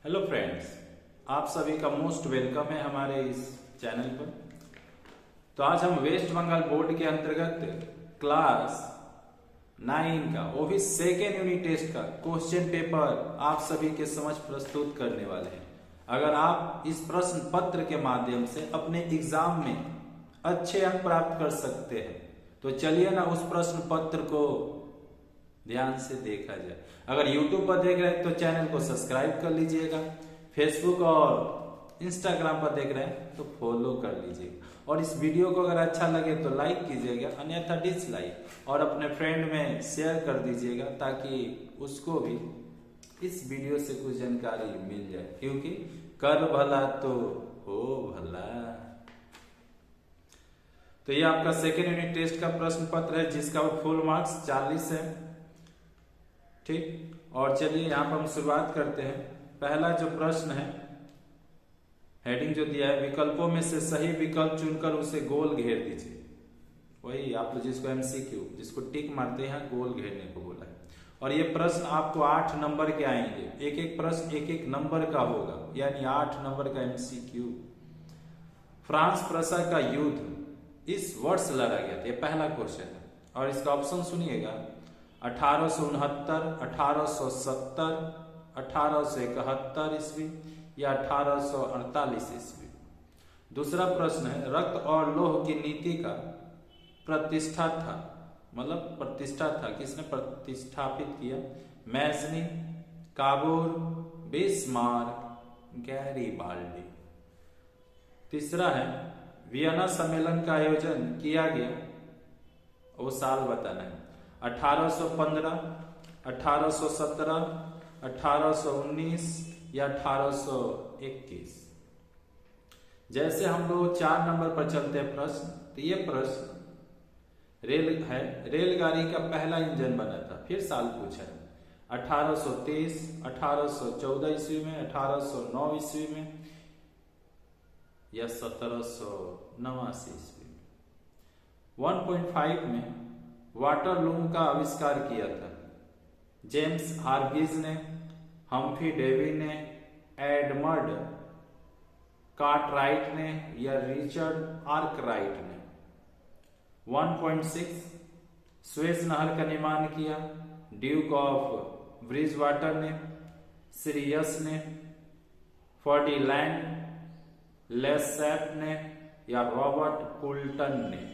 Hello friends, आप सभी का मोस्ट वेलकम है हमारे इस चैनल पर। तो आज हम वेस्ट बंगाल बोर्ड के अंतर्गत क्लास 9 का वो भी सेकेंड यूनिट टेस्ट का क्वेश्चन पेपर आप सभी के समक्ष प्रस्तुत करने वाले हैं। अगर आप इस प्रश्न पत्र के माध्यम से अपने एग्जाम में अच्छे अंक प्राप्त कर सकते हैं तो चलिए ना उस प्रश्न पत्र को ध्यान से देखा जाए। अगर YouTube पर देख रहे हैं तो चैनल को सब्सक्राइब कर लीजिएगा, फेसबुक और इंस्टाग्राम पर देख रहे हैं तो फॉलो कर लीजिएगा, और इस वीडियो को अगर अच्छा लगे तो लाइक कीजिएगा, अन्यथा डिसलाइक, और अपने फ्रेंड में शेयर कर दीजिएगा ताकि उसको भी इस वीडियो से कुछ जानकारी मिल जाए, क्योंकि कर भला तो हो भला। तो ये आपका सेकेंड यूनिट टेस्ट का प्रश्न पत्र है जिसका फुल मार्क्स 40 है। ठीक, और चलिए यहाँ पर हम शुरुआत करते हैं। पहला जो प्रश्न है, हेडिंग जो दिया है, विकल्पों में से सही विकल्प चुनकर उसे गोल घेर दीजिए। वही आप लोग जिसको एमसीक्यू, जिसको टिक मारते हैं, गोल घेरने को बोला है। और ये प्रश्न आपको 8 नंबर के आएंगे, एक एक प्रश्न एक एक नंबर का होगा, यानी 8 नंबर का एमसीक्यू। फ्रांस प्रसा का युद्ध इस वर्ष लड़ा गया था, ये पहला क्वेश्चन है। और इसका ऑप्शन सुनिएगा, 1869, 1870, 1871 ईस्वी या 1848 ईस्वी। दूसरा प्रश्न है, रक्त और लौह की नीति का प्रतिष्ठा था, मतलब प्रतिष्ठा था, किसने प्रतिष्ठापित किया? Mazzini, काबूर, Bismarck, Garibaldi. तीसरा है, वियना सम्मेलन का आयोजन किया गया, वो साल बताना है। 1815, 1817, 1819 या 1821। जैसे हम लोग 4 नंबर पर चलते हैं प्रश्न, तो ये प्रश्न रेल है, रेलगाड़ी का पहला इंजन बना था, फिर साल पूछा है। 1830, 1814 ईस्वी में, 1809 ईस्वी में या 1789 ईस्वी में। 1.5 में वाटरलूम का आविष्कार किया था जेम्स हार्ग्रीज ने, हम्फ्री डेवी ने, एडमंड कार्टराइट ने या रिचर्ड आर्कराइट ने। 1.6 स्वेज नहर का निर्माण किया ड्यूक ऑफ ब्रिजवाटर ने, सीरियस ने, फर्डिनैंड लेसेप ने या रॉबर्ट फुल्टन ने।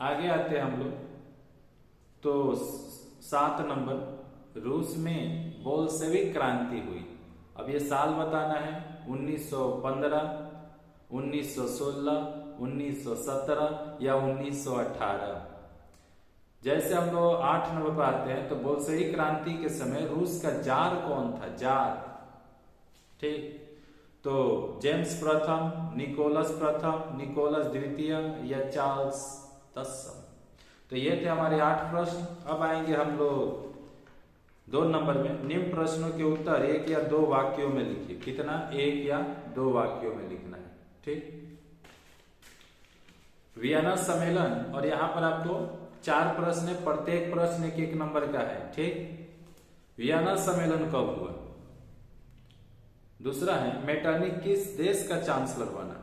आगे आते हैं हम लोग, तो 7 नंबर, रूस में बोल्शेविक क्रांति हुई। अब ये साल बताना है, 1915, 1916, 1917 या 1918। जैसे हम लोग 8 नंबर पर आते हैं, तो बोल्शेविक क्रांति के समय रूस का जार कौन था? जार, ठीक, तो जेम्स प्रथम, निकोलस प्रथम, निकोलस द्वितीय या चार्ल्स 10। तो ये थे हमारे 8 प्रश्न। अब आएंगे हम लोग 2 नंबर में। निम्न प्रश्नों के उत्तर 1 या 2 वाक्यों में लिखिए। कितना? 1 या 2 वाक्यों में लिखना है, ठीक। वियना सम्मेलन, और यहां पर आपको 4 प्रश्न है, प्रत्येक प्रश्न 1 नंबर का है, ठीक। वियना सम्मेलन कब हुआ? दूसरा है, मेटरनिक किस देश का चांसलर बना?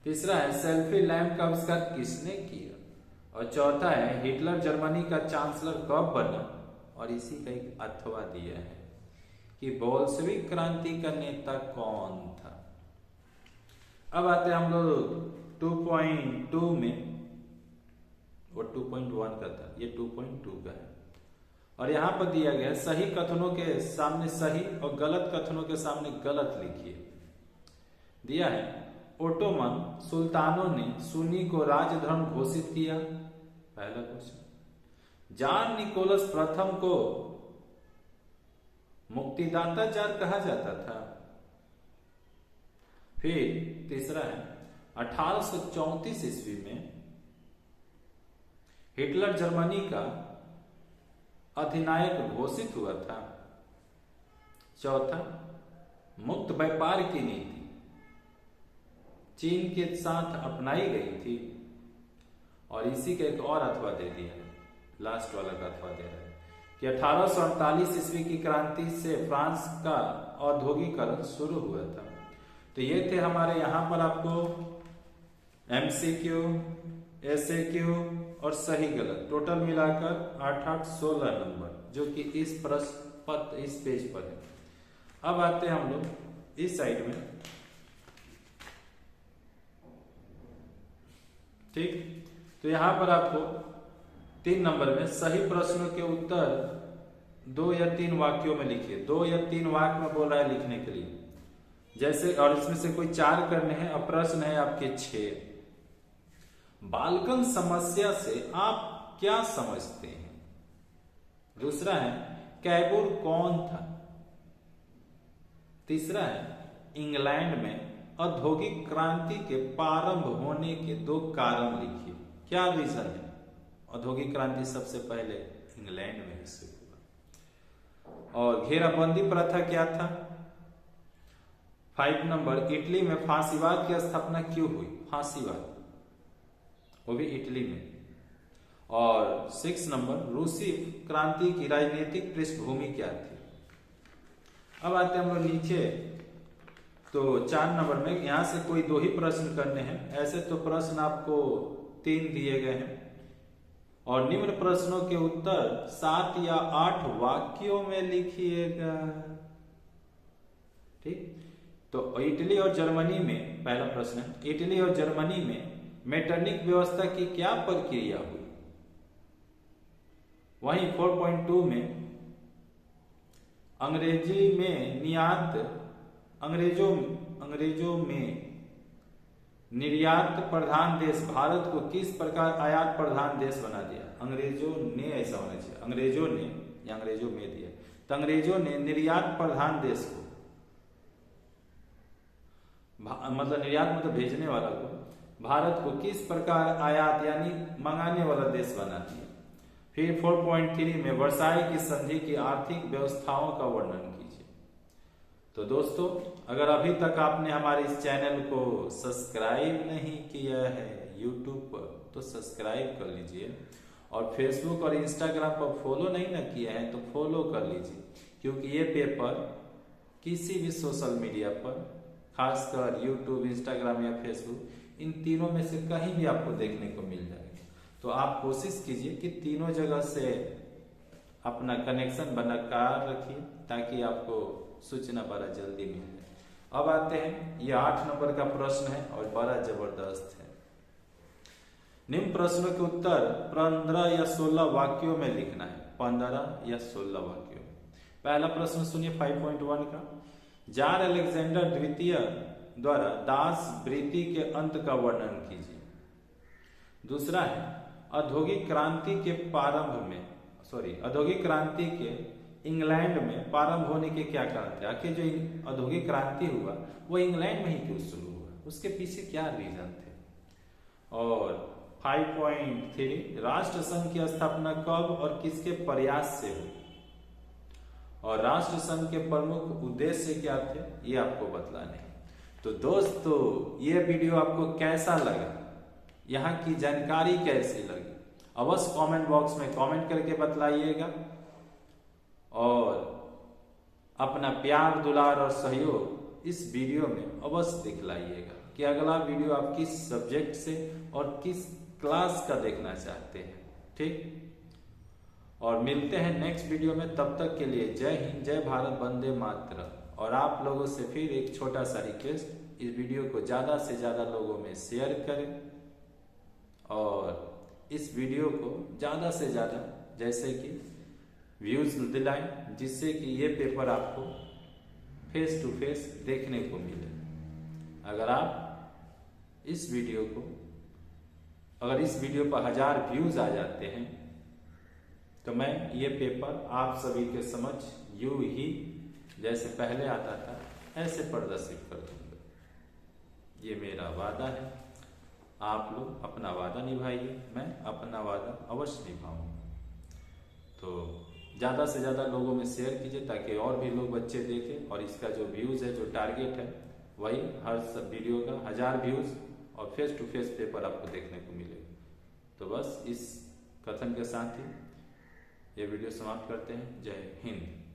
तीसरा है, सेल्फी लैंप का आविष्कार किसने किया? और चौथा है, हिटलर जर्मनी का चांसलर कब बना? और इसी का एक अथवा दिया है कि बोल्शेविक क्रांति का नेता कौन था। अब आते हैं हम लोग 2.2 में, वो 2.1 का था, ये 2.2 का है। और यहां पर दिया गया, सही कथनों के सामने सही और गलत कथनों के सामने गलत लिखिए। दिया है, ओटोमन सुल्तानों ने सुन्नी को राजधर्म घोषित किया, पहला क्वेश्चन। जॉन निकोलस प्रथम को मुक्तिदाता जार कहा जाता था। फिर तीसरा है, 1834 ईस्वी में हिटलर जर्मनी का अधिनायक घोषित हुआ था। चौथा, मुक्त व्यापार की नीति चीन के साथ अपनाई गई थी। और इसी का एक और अथवा दे दिया है, लास्ट वाला का अथवा दे रहा है कि 1848 ईस्वी की क्रांति से फ्रांस का औद्योगिकरण शुरू हुआ था। तो ये थे हमारे यहाँ पर आपको MCQ, SAQ और सही गलत टोटल मिलाकर 8-8-16 नंबर, जो कि इस प्रश्न पत्र इस पेज पर है। अब आते हैं हम लोग इस साइड में, ठीक। तो यहां पर आपको 3 नंबर में सही प्रश्नों के उत्तर 2 या 3 वाक्यों में लिखिए। 2 या 3 वाक्य में बोल रहा है लिखने के लिए, जैसे, और इसमें से कोई 4 करने हैं और प्रश्न है आपके 6। बाल्कन समस्या से आप क्या समझते हैं? दूसरा है कैबूर कौन था? तीसरा है इंग्लैंड में औद्योगिक क्रांति के प्रारंभ होने के 2 कारण लिखिए। क्या रीजन है? औद्योगिक क्रांति सबसे पहले इंग्लैंड में शुरू हुआ। और घेराबंदी प्रथा क्या था? 5 नंबर इटली में फांसीवाद की स्थापना क्यों हुई? फांसीवाद, वो भी इटली में। और 6 नंबर रूसी क्रांति की राजनीतिक पृष्ठभूमि क्या थी? अब आते हैं हम लोग नीचे। तो 4 नंबर में यहां से कोई 2 ही प्रश्न करने हैं। ऐसे तो प्रश्न आपको 3 दिए गए हैं और निम्न प्रश्नों के उत्तर 7 या 8 वाक्यों में लिखिएगा, ठीक। तो इटली और जर्मनी में, पहला प्रश्न है, इटली और जर्मनी में मेटरनिक व्यवस्था की क्या प्रक्रिया हुई? वहीं 4.2 में अंग्रेजों में निर्यात प्रधान देश भारत को किस प्रकार आयात प्रधान देश बना दिया? अंग्रेजों ने, ऐसा होना चाहिए, अंग्रेजों ने या अंग्रेजों में दिया। तो अंग्रेजों ने निर्यात प्रधान देश को, मतलब निर्यात मतलब भेजने वाला को, भारत को किस प्रकार आयात यानी मंगाने वाला देश बना दिया। फिर 4.3 में वर्साई की संधि की आर्थिक व्यवस्थाओं का वर्णन कीजिए। तो दोस्तों, अगर अभी तक आपने हमारे इस चैनल को सब्सक्राइब नहीं किया है YouTube पर, तो सब्सक्राइब कर लीजिए, और Facebook और Instagram पर फॉलो नहीं ना किया है तो फॉलो कर लीजिए, क्योंकि ये पेपर किसी भी सोशल मीडिया पर, खासकर YouTube, Instagram या Facebook, इन तीनों में से कहीं भी आपको देखने को मिल जाएगा। तो आप कोशिश कीजिए कि तीनों जगह से अपना कनेक्शन बनाकर रखिए, ताकि आपको सूचना बड़ा जल्दी मिल जाए। अब आते हैं, ये 8 नंबर का प्रश्न है और बड़ा जबरदस्त है। निम्न प्रश्नों के उत्तर 15 या 16 वाक्यों में लिखना है। 15 या 16 वाक्यों में। पहला प्रश्न सुनिए 5.1 का। जार अलेक्जेंडर द्वितीय द्वारा दास वृत्ति के अंत का वर्णन कीजिए। दूसरा है औद्योगिक क्रांति के इंग्लैंड में प्रारंभ होने के क्या कारण थे? आखिर जो औद्योगिक क्रांति हुआ वो इंग्लैंड में ही क्यों शुरू हुआ, उसके पीछे क्या रीजन थे? और 5.3 राष्ट्र संघ की स्थापना कब और किसके प्रयास से हुई? और राष्ट्र संघ के प्रमुख उद्देश्य क्या थे, ये आपको बतलाने हैं। तो दोस्तों, ये वीडियो आपको कैसा लगा, यहाँ की जानकारी कैसी लगी, अवश्य कमेंट बॉक्स में कमेंट करके बतलाइएगा, और अपना प्यार, दुलार और सहयोग इस वीडियो में अवश्य दिखलाइएगा कि अगला वीडियो आप किस सब्जेक्ट से और किस क्लास का देखना चाहते हैं, ठीक। और मिलते हैं नेक्स्ट वीडियो में, तब तक के लिए जय हिंद, जय भारत, वंदे मातरम। और आप लोगों से फिर एक छोटा सा रिक्वेस्ट, इस वीडियो को ज्यादा से ज्यादा लोगों में शेयर करें, और इस वीडियो को ज्यादा से ज्यादा जैसे कि व्यूज दिलाएं, जिससे कि ये पेपर आपको फेस टू फेस देखने को मिले। अगर इस वीडियो पर 1000 व्यूज आ जाते हैं, तो मैं ये पेपर आप सभी के समक्ष यूं ही जैसे पहले आता था ऐसे प्रदर्शित कर दूंगा। ये मेरा वादा है। आप लोग अपना वादा निभाइए, मैं अपना वादा अवश्य निभाऊंगा। तो ज़्यादा से ज़्यादा लोगों में शेयर कीजिए, ताकि और भी लोग बच्चे देखें, और इसका जो व्यूज़ है, जो टारगेट है, वही हर सब वीडियो का 1000 व्यूज़ और फेस टू फेस पेपर आपको देखने को मिलेगा। तो बस इस कथन के साथ ही ये वीडियो समाप्त करते हैं। जय हिंद।